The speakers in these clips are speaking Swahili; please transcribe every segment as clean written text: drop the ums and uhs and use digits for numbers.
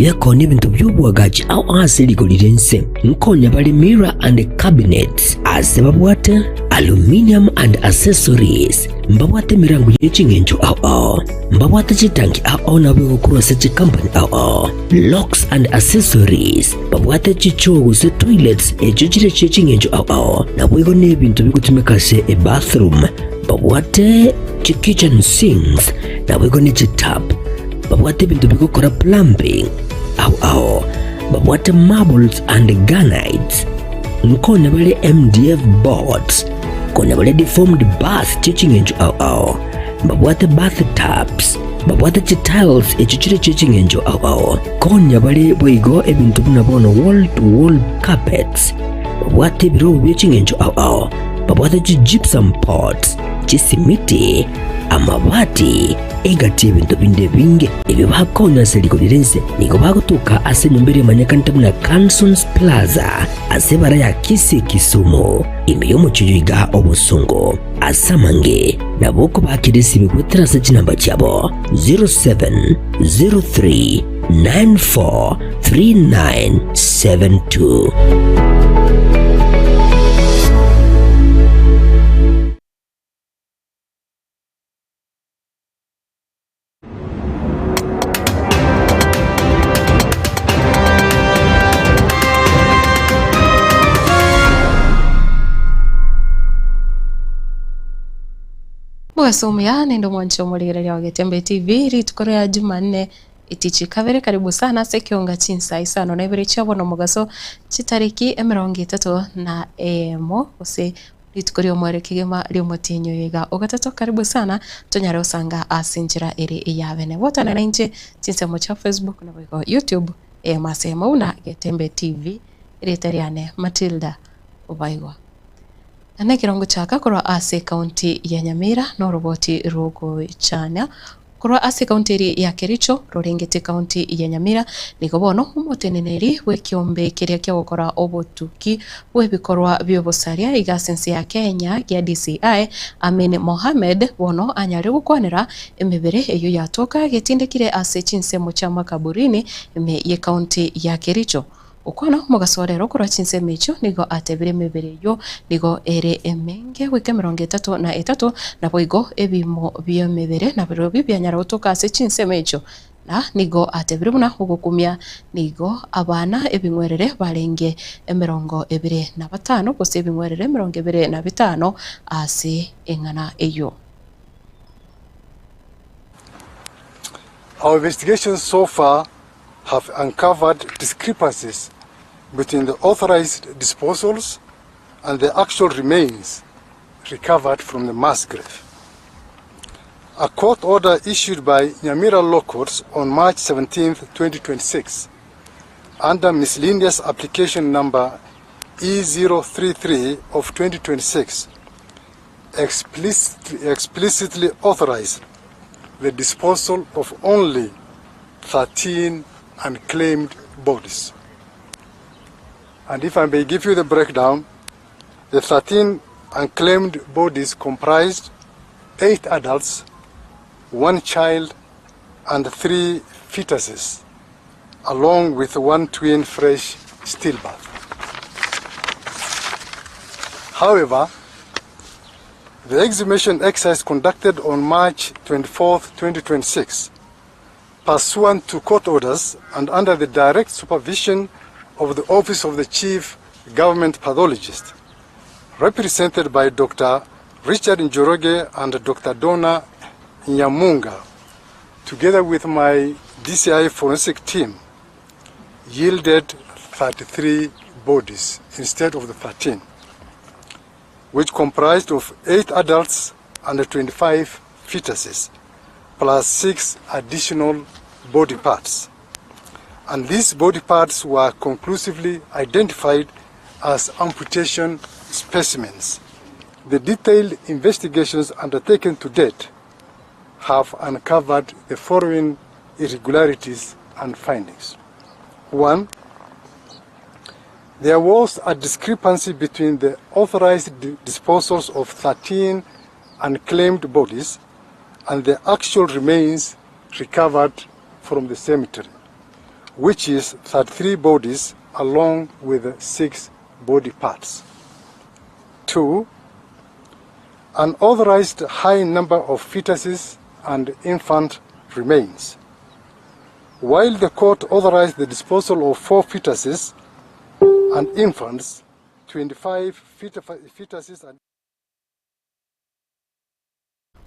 yekone bintu by'obwagaji au asilikolitense nkonya bali mirror and cabinets ase babwate aluminium and accessories mbabwate mirango y'echingenjo au mbabwate chitanki au nabwe kurose chikampani au locks and accessories babwate chichogo se toilets echochire chechingenjo au nabwe n'ebintu bikutumikase e bathroom babwate kitchen sinks nabwe ne tap babwate bintu bikokora plumbing au babwate marbles and granites nkona bale MDF boards kona bale deformed bath chechingenjo au babwate bathtubs babwate tiles echichire chechingenjo au konya bale boigo ebintu bunabona wall to wall carpets babwate biro byechingenjo au babwate gypsum pots chisimiti amabati egati ebintu binde binge ebyo bakonya selikolense niko bakutuka ase nyombere manyakantamu na Cansons Plaza ase bara ya Kisii Kisumu imiyomo chiyiga obusungu asamange naboko bakirisi bikwetera se chinamba cyabo 0703943972. Mwasomya nendo mwancho muligereria wa Getembe TV ritukore ya Jumanne itichi kabere karibu sana se Ekeonga Chinsa Isano na Ibere chabona mugaso chitariki 30 na emo ose ritukore omwere kigema lyomotinyo yega ogatato karibu sana tonyare osanga asinjira ere yabene wotana nje Chinsa mo cha Facebook na bego YouTube masema una Getembe TV ritariane Matilda Obaigwa ane kirongo chaka korwa ase county ya Nyamira no roboti rogo chana korwa ase county ya Kericho rorengete county ya Nyamira nikobono umuteneneri wekiombe kiria kya gukora obotuki webikorwa byobosaria igasense ya Kenya ya DCI Amin Mohamed bono anyare gukwanira emebere eyo yatoka getindekire ase Chinsa mu chama kaburini eme ye county ya Kericho ukwana mugasorero kora Chinsa mecho nigo atebire mebere yo nigo ere emenge wike 33 na boigo ebimo byo mebere na biro bibyanyara utoka ase Chinsa mecho na nigo atebire buna hugukumya nigo abana ebingwerere barenge 25 kose ebingwerere 25 ase engana eyo. Our investigations so far have uncovered discrepancies between the authorized disposals and the actual remains recovered from the mass grave. A court order issued by Nyamira Law Courts on March 17, 2026, under miscellaneous application number E033 of 2026, explicitly authorized the disposal of only 13 unclaimed bodies. And if I may give you the breakdown, the 13 unclaimed bodies comprised 8 adults, 1 child, and 3 fetuses, along with 1 twin fresh stillbirth. However, the exhumation exercise conducted on March 24, 2026, pursuant to court orders and under the direct supervision of the Office of the Chief Government Pathologist, represented by Dr. Richard Njoroge and Dr. Donna Nyamunga, together with my DCI forensic team, yielded 33 bodies instead of the 13, which comprised of 8 adults and 25 fetuses, plus 6 additional body parts. And these body parts were conclusively identified as amputation specimens. The detailed investigations undertaken to date have uncovered the following irregularities and findings. 1. There was a discrepancy between the authorized disposals of 13 unclaimed bodies and the actual remains recovered from the cemetery, which is 33 bodies along with 6 body parts. 2. An authorized high number of fetuses and infant remains. While the court authorized the disposal of 4 fetuses and infants, 25 fetuses and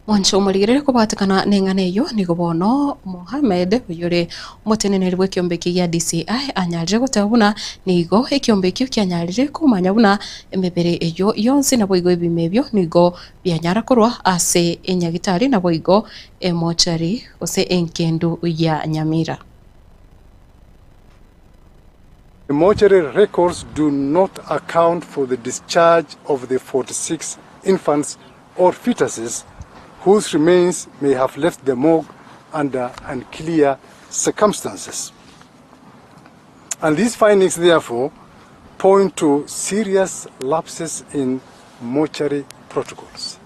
Mwancho muligirire kubatikana nenganeyo ni gobono Mohamed uyure muteneneri w'ekiombeki gya DCI anyarire gutabuna nigo ekiombeki kyanyarire kumanyabuna emebere eyo yonse nabo igo ebimebyo nigo byanyara korwa ase enyagitari nabo igo emochari ose enkendu ya Nyamira. The mortuary records do not account for the discharge of the 46 infants or fetuses whose remains may have left the morgue under unclear circumstances. And these findings, therefore, point to serious lapses in mortuary protocols,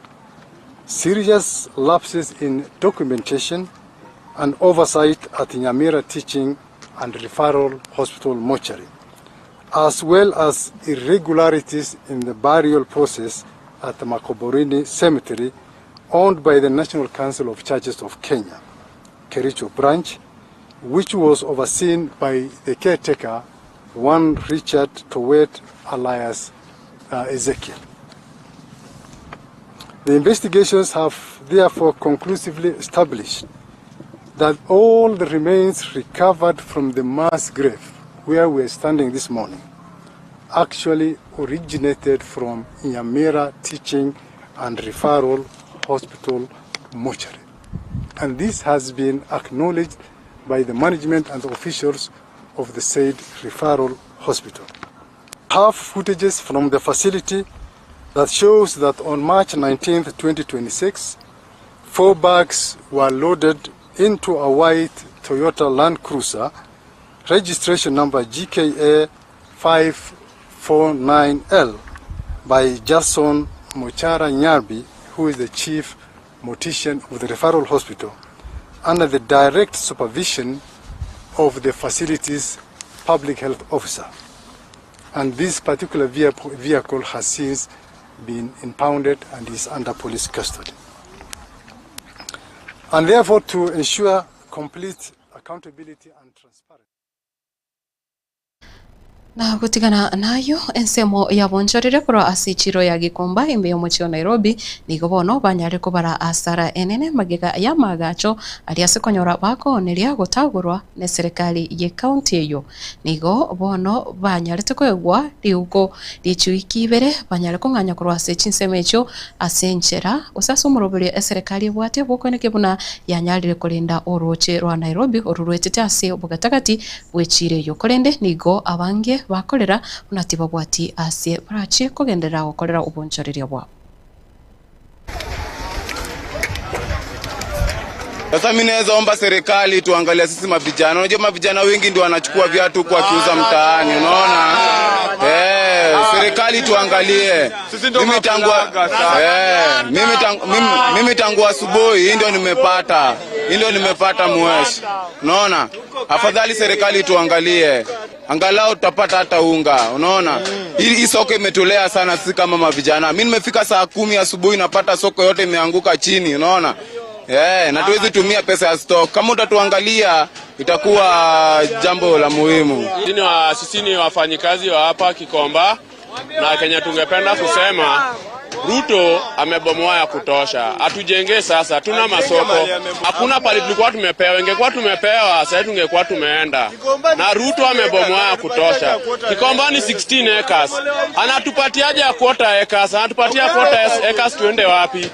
serious lapses in documentation and oversight at Nyamira Teaching and Referral Hospital mortuary, as well as irregularities in the burial process at the Makoborini Cemetery owned by the National Council of Churches of Kenya, Kericho branch, which was overseen by the caretaker, one Richard Towet alias Ezekiel. The investigations have therefore conclusively established that all the remains recovered from the mass grave where we are standing this morning actually originated from Nyamira Teaching and Referral Hospital mortuary. And this has been acknowledged by the management and officials of the said referral hospital. Have footages from the facility that shows that on March 19, 2026, 4 bags were loaded into a white Toyota Land Cruiser, registration number GKA 549L by Jason Mochara Nyarbi, who is the chief mortician of the referral hospital, under the direct supervision of the facility's public health officer. And this particular vehicle has since been impounded and is under police custody. And therefore, to ensure complete accountability and transparency. Na gutigana nayo ensemo ya bonchorire kuro asichiro ya Gikomba imbe yomochio Nairobi nigo bono banyare kubara asara enene magega ya magacho aliase konyora bako nelia gutagurwa ne serikali ye county eyo nigo bono banyare tekwegwa riuko richuiki Ibere banyare kunganya kuro ase Chinsa asenchera usasumurobere serikali bwate boko nekebuna yanyarire kulinda oroche rwa Nairobi orurwetete ase obugatagati bwechire yo kolende nigo abange bakorera unatiba bwati ase barache kugendera gukorera ubonchorere bwa. Sasa mimi naweza omba serikali tuangalie sisi mavijana. Unajua mavijana wengi ndio wanachukua viatu kwa kiuza mtaani, unaona? Serikali tuangalie. Mimi tangu asubuhi hii ndio nimepata. Hii ndio nimepata mweshi. Unaona? Afadhali serikali tuangalie. Angalau tutapata hata unga, unaona? Hii soko imetolea sana sisi kama mavijana. Mimi nimefika saa 10 asubuhi napata soko yote imeanguka chini, unaona? Na tuwezi tumia pesa ya stock. Kama utatuangalia itakuwa jambo la muhimu. Sisi ni wafanyikazi wa hapa Kikomba na Kenya tungependa kusema Ruto amebomoa ya kutosha. Atujengee sasa, tuna masoko. Hakuna pale tulikuwa tumepewa, ingekuwa tumepewa sasa tungekuwa tumeenda. Na Ruto amebomoa ya kutosha. Kikomba ni 16 acres. Anatupatiaje ya quarter acres? Anatupatia quarter acres tuende wapi?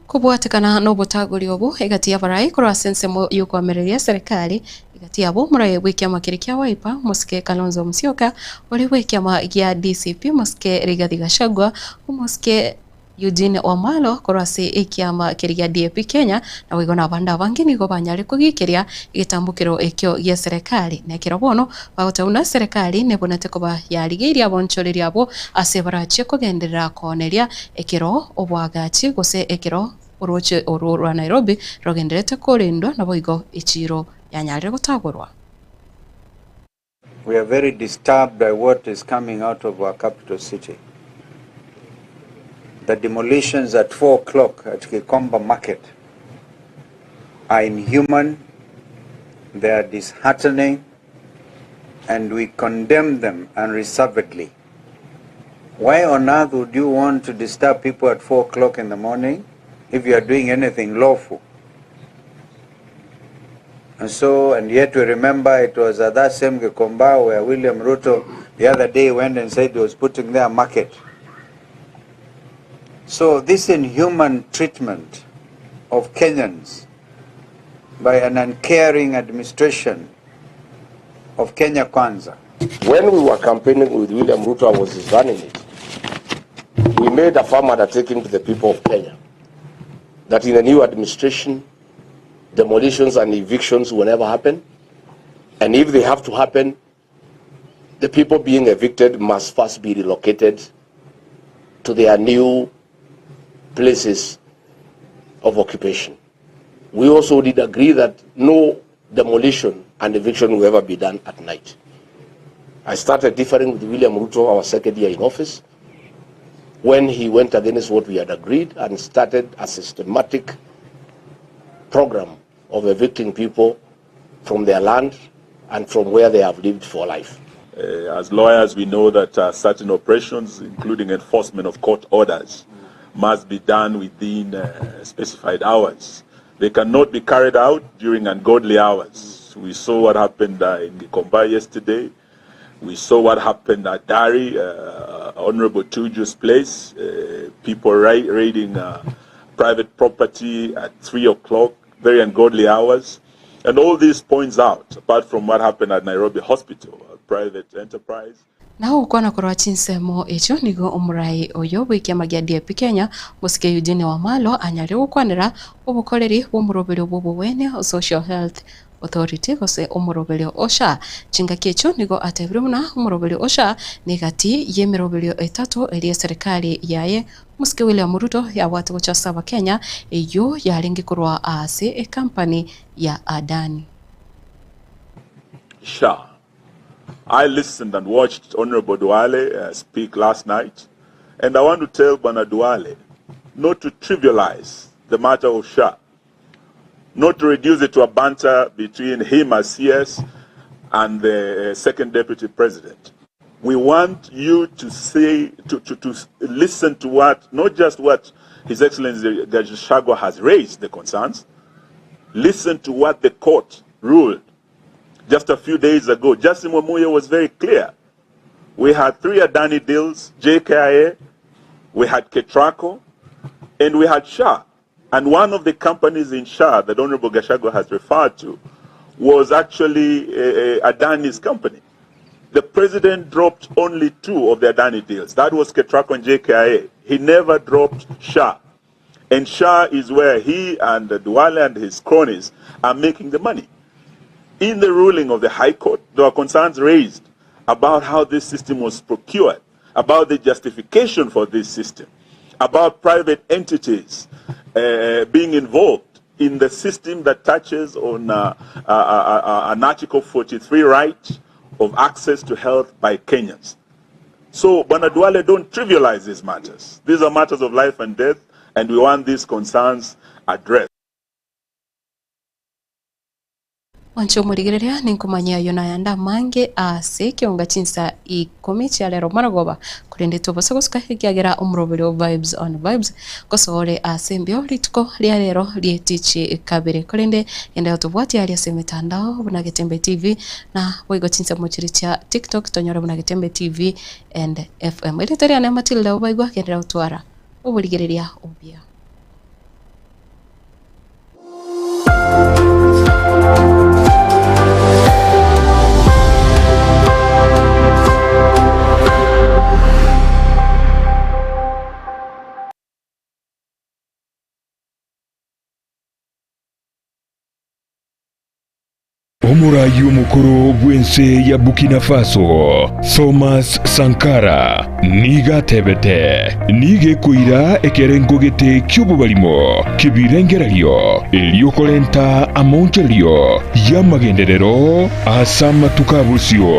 Kubwatikana n'obutaguri obu egati y'abarai kora sensemo y'okwamereria serikali egati yabo muraye bw'ikyama kya Wiper Musike Kalonzo Musyoka ori bw'ikyama gya DCP Musike Rigathi Gachagua Musike Eugene Wamalo kora se ikyama kya DAP Kenya na wigona banda bangi nigo banyare kugikiria igitambukiro ekyo gya serikali na kirabono bagutauna serikali nebonete kuba yarigiria bonchoreri abo ase barache kugenderera koneria ekiro obwagachi gose ekiro uroche rwa Nairobi rogenderete kurindwa na boigo ichiro yanyarire gutagurwa. We are very disturbed by what is coming out of our capital city. The demolitions at 4 o'clock at Kikomba Market are inhuman, they are disheartening, and we condemn them unreservedly. Why on earth would you want to disturb people at 4 o'clock in the morning if you are doing anything lawful? And yet we remember it was at that same Gikomba where William Ruto the other day went and said he was putting there a market. So this inhuman treatment of Kenyans by an uncaring administration of Kenya Kwanza. When we were campaigning with William Ruto, I was running it. We made a firm undertaking to the people of Kenya that in the new administration, demolitions and evictions will never happen. And if they have to happen, the people being evicted must first be relocated to their new places of occupation. We also did agree that no demolition and eviction will ever be done at night. I started differing with William Ruto, our second year in office, when he went against what we had agreed and started a systematic program of evicting people from their land and from where they have lived for life. As lawyers, we know that certain operations, including enforcement of court orders, must be done within specified hours. They cannot be carried out during ungodly hours. We saw what happened in Gikomba yesterday. We saw what happened at Dari, Honorable Tuju's place, people raiding private property at 3 o'clock, very ungodly hours. And all this points out, apart from what happened at Nairobi Hospital, a private enterprise. Naho ukwana kurwa Chinsa mo echo nigo umurai oyo wikia magiadi epi Kenya musike Eugene Wamalo anyari gukwanira obukoreri bw'omurobero bw'obwene Social Health Authority gose omurobero OSHA chinga kecho nigo atebirumuna omurobero OSHA negati yemirobero etatu eri serikali yaye musike William Ruto yabwate guchasa ba Kenya eyo yaringi kurwa ase e company ya Adani. SHA. I listened and watched Honorable Duale speak last night, and I want to tell Bwana Duale not to trivialize the matter of SHA, not to reduce it to a banter between him as CS and the second deputy president. We want you to say, to listen to what, not just what His Excellency Gachagua has raised the concerns, listen to what the court ruled. Just a few days ago, Justin Wamuya was very clear. We had 3 Adani deals, JKIA, we had Ketraco, and we had SHA. And one of the companies in SHA that Honorable Gachagua has referred to was actually Adani's company. The president dropped only 2 of the Adani deals. That was Ketraco and JKIA. He never dropped SHA. And SHA is where he and Duale and his cronies are making the money. In the ruling of the High Court, there were concerns raised about how this system was procured, about the justification for this system, about private entities being involved in the system that touches on an Article 43 right of access to health by Kenyans. So, Bwana Duale, don't trivialize these matters. These are matters of life and death, and we want these concerns addressed. Wancho murigireria ninkumanya yona yanda mange ase Ekeonga Chinsa ikomichi alero maragoba kurende tobose gusuka hikiagera umurobero vibes on vibes kosore ase mbio lituko lero lietichi kabere kurende enda tobwati ali ase mitandao buna Getembe TV na boigo Chinsa mochiricha TikTok tonyora buna Getembe TV and FM ile tari ana Matilda Obaigwa kendera utwara oburigireria obia. Omurayi omukuru gw'ensi ya Burkina Faso Thomas Sankara nigatebete nigekuira ekerengo gete kyubu balimo kibirengererio eliokolenta amonjerio ya magenderero asama tukabusio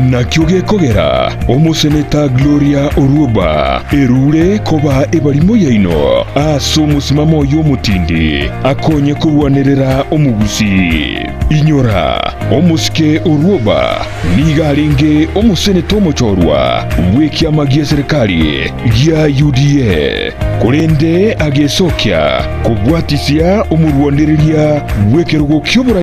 nakyo gekogera omuseneta Gloria Oruba erure koba ebalimo yaino aso musimamo y'omutindi akonye kubwanerera omugusi inyora omusike Oruba nigalenge omuseneta omochorwa wekiama gya serikali gya UDA kulende agesokya kubwatisya omurwandereria wekerugo kyobura